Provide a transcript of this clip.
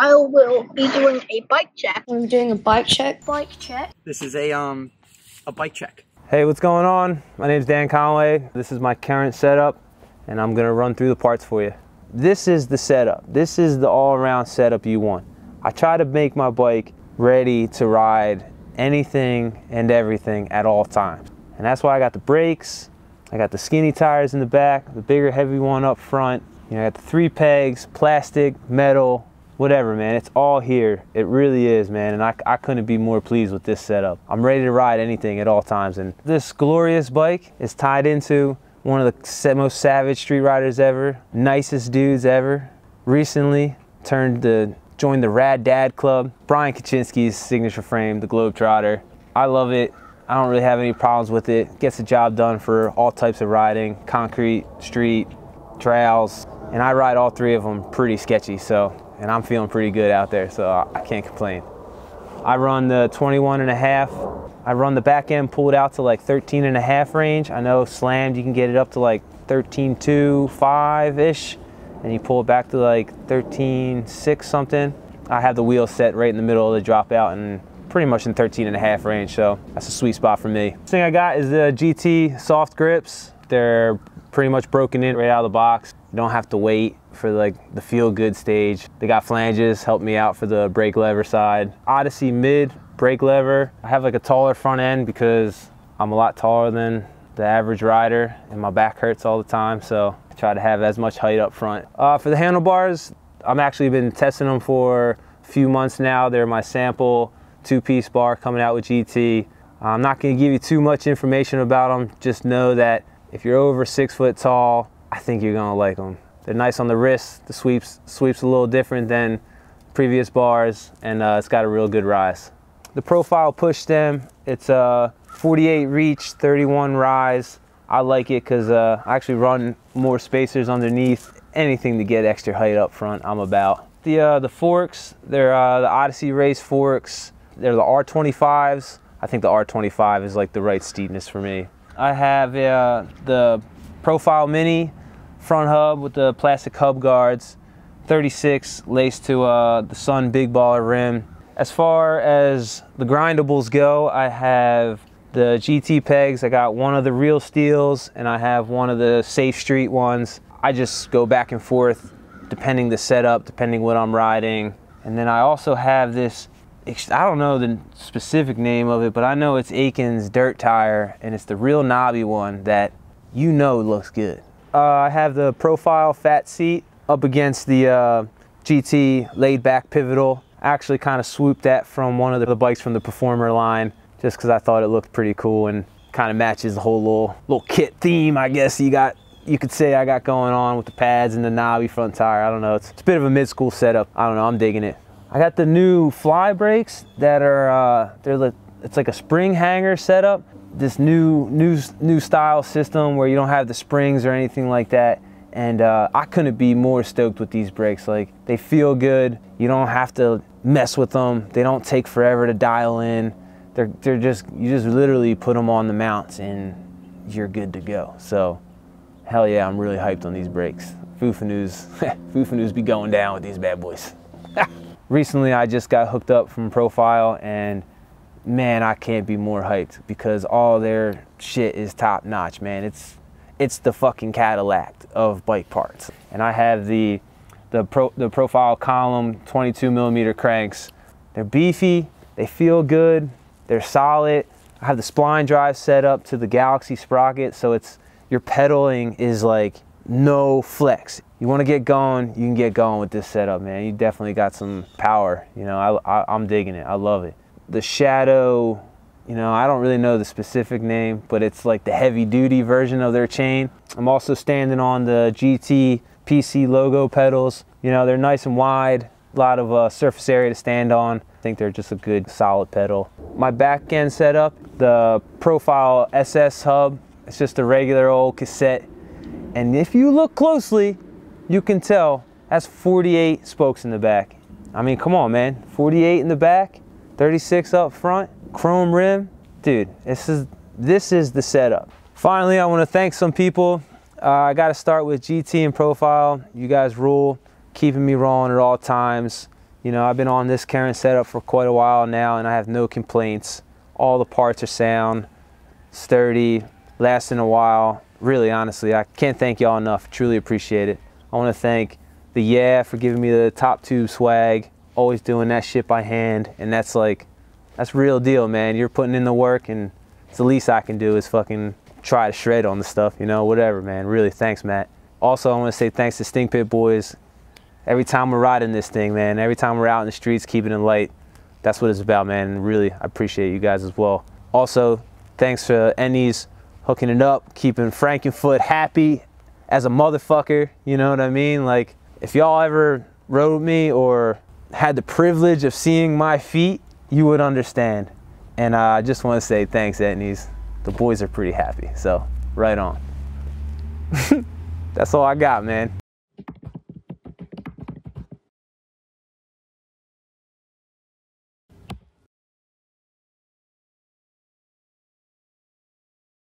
I will be doing a bike check. We're doing a bike check. Bike check. This is a bike check. Hey, what's going on? My name's Dan Conway. This is my current setup, and I'm gonna run through the parts for you. This is the setup. This is the all-around setup you want. I try to make my bike ready to ride anything and everything at all times. And that's why I got the brakes, I got the skinny tires in the back, the bigger heavy one up front. You know, I got the 3 pegs, plastic, metal, whatever, man. It's all here. It really is, man. And I couldn't be more pleased with this setup. I'm ready to ride anything at all times. And this glorious bike is tied into one of the most savage street riders ever, nicest dudes ever. Recently joined the Rad Dad Club, Brian Kaczynski's signature frame, the Globetrotter. I love it. I don't really have any problems with it. Gets the job done for all types of riding, concrete, street, trails, and I ride all 3 of them pretty sketchy, and I'm feeling pretty good out there, so I can't complain. I run the 21.5. I run the back end pulled out to like 13.5 range. I know slammed you can get it up to like 13.2, 5-ish. And you pull it back to like 13.6 something. I have the wheel set right in the middle of the dropout and pretty much in 13.5 range, so that's a sweet spot for me. First thing I got is the GT soft grips. They're pretty much broken in right out of the box. You don't have to wait for like the feel good stage. They got flanges, help me out for the brake lever side. Odyssey mid brake lever. I have like a taller front end because I'm a lot taller than the average rider and my back hurts all the time, so I try to have as much height up front. For the handlebars, I've actually been testing them for a few months now. They're my sample 2-piece bar coming out with GT. I'm not going to give you too much information about them. Just know that if you're over 6 foot tall, I think you're going to like them. They're nice on the wrist. The sweep's a little different than previous bars, and it's got a real good rise. The profile push stem, it's a 48 reach, 31 rise. I like it because I actually run more spacers underneath. Anything to get extra height up front, I'm about. The forks, they're the Odyssey race forks. They're the R25s. I think the R25 is like the right steepness for me. I have the Profile Mini front hub with the plastic hub guards, 36 laced to the Sun Big Baller rim. As far as the Grindables go, I have the GT pegs. I got one of the real steels and I have one of the Safe Street ones. I just go back and forth depending the setup, depending what I'm riding. And then I also have this, I don't know the specific name of it, but I know it's Aitken's dirt tire, and it's the real knobby one that you know looks good. I have the Profile fat seat up against the GT laidback pivotal. I actually kind of swooped that from one of the bikes from the Performer line just because I thought it looked pretty cool and kind of matches the whole little kit theme, I guess you could say I got going on with the pads and the knobby front tire. I don't know, it's a bit of a mid-school setup. I don't know, I'm digging it. I got the new fly brakes that are, it's like a spring hanger setup. This new style system where you don't have the springs or anything like that. And I couldn't be more stoked with these brakes. Like, they feel good. You don't have to mess with them. They don't take forever to dial in. You just literally put them on the mounts and you're good to go. So, hell yeah, I'm really hyped on these brakes. Foo-fa-noos be going down with these bad boys. Recently, I just got hooked up from Profile, and man, I can't be more hyped because all their shit is top notch, man. It's the fucking Cadillac of bike parts. And I have the Profile column 22mm cranks. They're beefy, they feel good, they're solid. I have the spline-drive set up to the Galaxy Sprocket, so your pedaling is like no flex. You want to get going, you can get going with this setup, man. You definitely got some power. You know, I'm digging it. I love it. The Shadow, you know, I don't really know the specific name, but it's like the heavy-duty version of their chain. I'm also standing on the GT PC logo pedals. You know, they're nice and wide, a lot of surface area to stand on. I think they're just a good, solid pedal. My back end setup, the Profile SS hub. It's just a regular old cassette. And if you look closely, you can tell that's 48 spokes in the back. I mean, come on, man. 48 in the back, 36 up front, chrome rim. Dude, this is the setup. Finally, I want to thank some people. I got to start with GT and Profile. You guys rule, keeping me rolling at all times. You know, I've been on this current setup for quite a while now, and I have no complaints. All the parts are sound, sturdy, lasting a while. Really, honestly, I can't thank y'all enough. Truly appreciate it. I want to thank the Yeah for giving me the top tube swag, always doing that shit by hand, and that's real deal, man. You're putting in the work, and it's the least I can do is fucking try to shred on the stuff, you know, whatever, man. Really, thanks, Matt. Also, I want to say thanks to Stink Pit Boys. Every time we're riding this thing, man, every time we're out in the streets keeping it light, that's what it's about, man. And really, I appreciate you guys as well. Also, thanks to Ennies hooking it up, keeping Frankenfoot happy as a motherfucker, you know what I mean? Like, if y'all ever rode with me or had the privilege of seeing my feet, you would understand. And I just want to say thanks, Ennies. The boys are pretty happy, so right on. That's all I got, man.